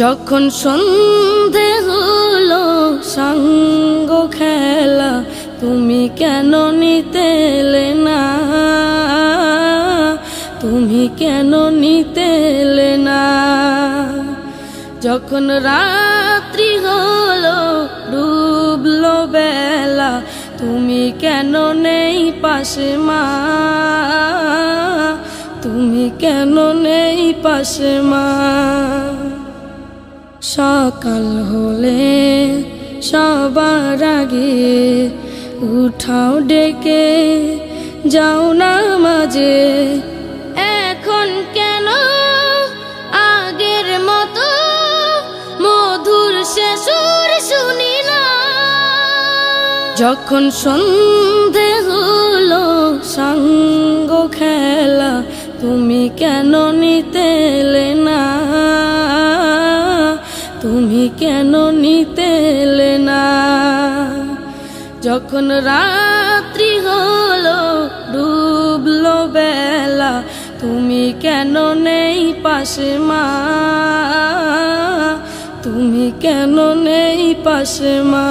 যখন সন্ধে হলো সঙ্গ খেলা, তুমি কেন নিতে এলে না? তুমি কেন নিতে এলে না? যখন রাত্রি হলো ডুবলো বেলা, তুমি কেন নেই পাশে মা? তুমি কেন নেই পাশে মা? সকাল হলে সবার আগে উঠাও ডেকে যাও না মাঝে। এখন কেন আগের মতো মধুর সে সুর শুনি না? যখন সন্ধে হলো সঙ্গ খেলা, তুমি কেন নিতে এলে না? তুমি কেন নিতে এলে না? যখন রাত্রি হলো ডুবলো বেলা, তুমি কেন নেই পাশে মা? তুমি কেন নেই পাশে মা?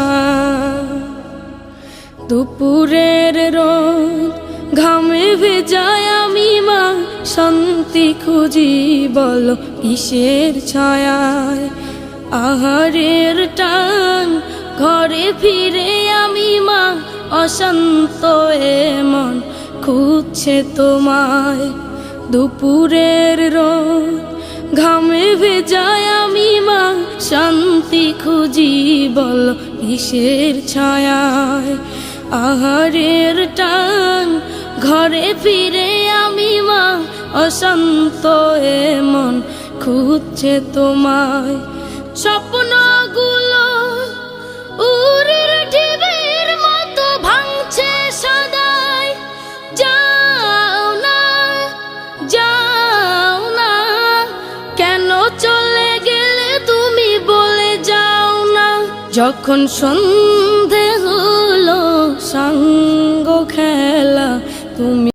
দুপুরের রোদ ঘামে ভেজায় আমি মা, শান্তি খুঁজি বলো কিসের ছায়ায়? আহারের টান ঘরে ফিরে আমি মা, অশান্ত এ মন খুঁজছে তোমায়। দুপুরের রোদ ঘামে ভেজায় আমি মা, শান্তি খুঁজি বলো কিসের ছায়ায়? আহারের টান ঘরে ফিরে আমি মা, অশান্ত এ মন খুঁজছে তোমায়। স্বপ্নগুলো উড়ের ঢেউয়ের মতো ভাঙছে সদাই, যাও না যাও না, কেন চলে গেলে তুমি বলে যাও না? যখন সন্ধে হলো সঙ্গ খেলা, তুমি